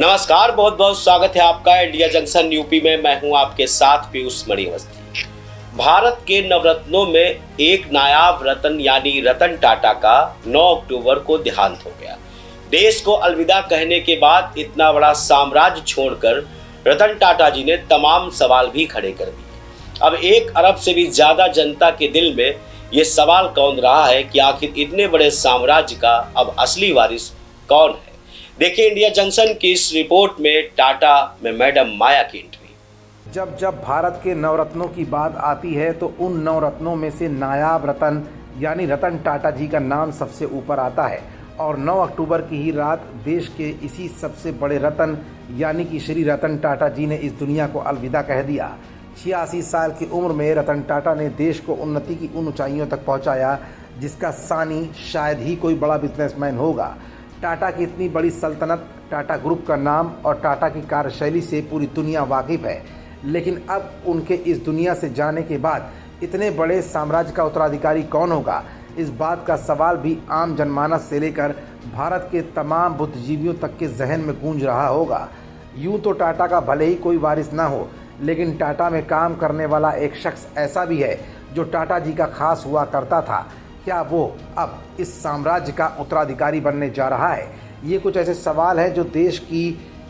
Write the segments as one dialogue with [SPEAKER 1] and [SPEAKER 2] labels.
[SPEAKER 1] नमस्कार, बहुत बहुत स्वागत है आपका इंडिया जंक्शन यूपी में। मैं हूं आपके साथ पीयूष मणिवस्ती। भारत के नवरत्नों में एक नायाब रतन यानी रतन टाटा का 9 अक्टूबर को देहांत हो गया। देश को अलविदा कहने के बाद इतना बड़ा साम्राज्य छोड़कर रतन टाटा जी ने तमाम सवाल भी खड़े कर दिए। अब 1 अरब से भी ज्यादा जनता के दिल में ये सवाल कौन रहा है कि आखिर इतने बड़े साम्राज्य का अब असली वारिस कौन है। देखिए इंडिया जंक्शन की इस रिपोर्ट में टाटा में मैडम माया की एंट्री।
[SPEAKER 2] जब जब भारत के नवरत्नों की बात आती है तो उन नवरत्नों में से नायाब रतन यानी रतन टाटा जी का नाम सबसे ऊपर आता है। और 9 अक्टूबर की ही रात देश के इसी सबसे बड़े रतन यानी कि श्री रतन टाटा जी ने इस दुनिया को अलविदा कह दिया। 86 साल की उम्र में रतन टाटा ने देश को उन्नति की उन ऊंचाइयों तक पहुंचाया जिसका सानी शायद ही कोई बड़ा बिजनेसमैन होगा। टाटा की इतनी बड़ी सल्तनत, टाटा ग्रुप का नाम और टाटा की कार्यशैली से पूरी दुनिया वाकिफ़ है। लेकिन अब उनके इस दुनिया से जाने के बाद इतने बड़े साम्राज्य का उत्तराधिकारी कौन होगा, इस बात का सवाल भी आम जनमानस से लेकर भारत के तमाम बुद्धिजीवियों तक के जहन में गूंज रहा होगा। यूँ तो टाटा का भले ही कोई वारिस ना हो, लेकिन टाटा में काम करने वाला एक शख्स ऐसा भी है जो टाटा जी का खास हुआ करता था। क्या वो अब इस साम्राज्य का उत्तराधिकारी बनने जा रहा है? ये कुछ ऐसे सवाल हैं जो देश की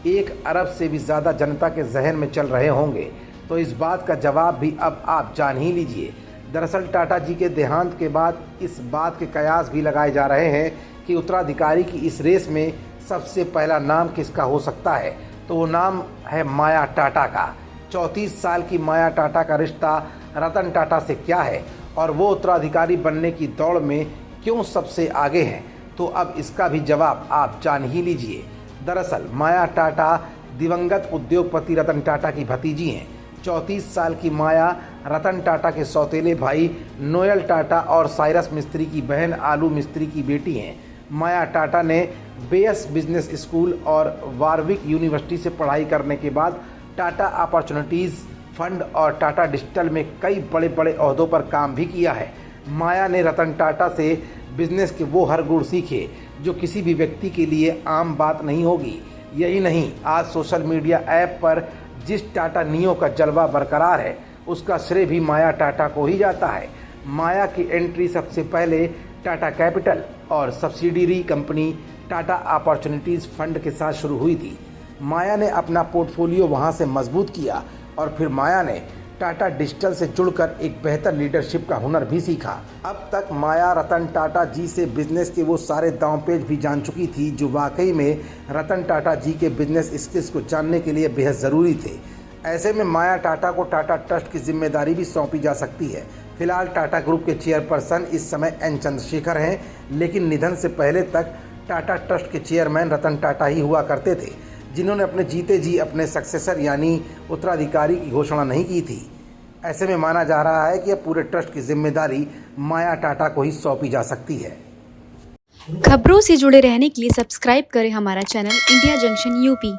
[SPEAKER 2] 1 अरब से भी ज़्यादा जनता के जहन में चल रहे होंगे। तो इस बात का जवाब भी अब आप जान ही लीजिए। दरअसल टाटा जी के देहांत के बाद इस बात के कयास भी लगाए जा रहे हैं कि उत्तराधिकारी की इस रेस में सबसे पहला नाम किसका हो सकता है। तो वो नाम है माया टाटा का। 34 साल की माया टाटा का रिश्ता रतन टाटा से क्या है और वो उत्तराधिकारी बनने की दौड़ में क्यों सबसे आगे हैं, तो अब इसका भी जवाब आप जान ही लीजिए। दरअसल माया टाटा दिवंगत उद्योगपति रतन टाटा की भतीजी हैं। 34 साल की माया रतन टाटा के सौतेले भाई नोएल टाटा और साइरस मिस्त्री की बहन आलू मिस्त्री की बेटी हैं। माया टाटा ने बेयस बिजनेस स्कूल और वारविक यूनिवर्सिटी से पढ़ाई करने के बाद टाटा अपॉर्चुनिटीज़ फंड और टाटा डिजिटल में कई बड़े बड़े ओहदों पर काम भी किया है। माया ने रतन टाटा से बिजनेस के वो हर गुण सीखे जो किसी भी व्यक्ति के लिए आम बात नहीं होगी। यही नहीं, आज सोशल मीडिया ऐप पर जिस टाटा नियो का जलवा बरकरार है उसका श्रेय भी माया टाटा को ही जाता है। माया की एंट्री सबसे पहले टाटा कैपिटल और subsidiary company Tata opportunities fund के साथ शुरू हुई थी। माया ने अपना पोर्टफोलियो वहां से मजबूत किया और फिर माया ने टाटा डिजिटल से जुड़कर एक बेहतर लीडरशिप का हुनर भी सीखा। अब तक माया रतन टाटा जी से बिजनेस के वो सारे दांवपेच भी जान चुकी थी जो वाकई में रतन टाटा जी के बिजनेस स्किल्स को जानने के लिए बेहद ज़रूरी थे। ऐसे में माया टाटा को टाटा ट्रस्ट की जिम्मेदारी भी सौंपी जा सकती है। फिलहाल टाटा ग्रुप के चेयरपर्सन इस समय एन चंद्रशेखर हैं, लेकिन निधन से पहले तक टाटा ट्रस्ट के चेयरमैन रतन टाटा ही हुआ करते थे, जिन्होंने अपने जीते जी अपने सक्सेसर यानी उत्तराधिकारी की घोषणा नहीं की थी। ऐसे में माना जा रहा है कि अब पूरे ट्रस्ट की जिम्मेदारी माया टाटा को ही सौंपी जा सकती है।
[SPEAKER 3] खबरों से जुड़े रहने के लिए सब्सक्राइब करें हमारा चैनल इंडिया जंक्शन यूपी।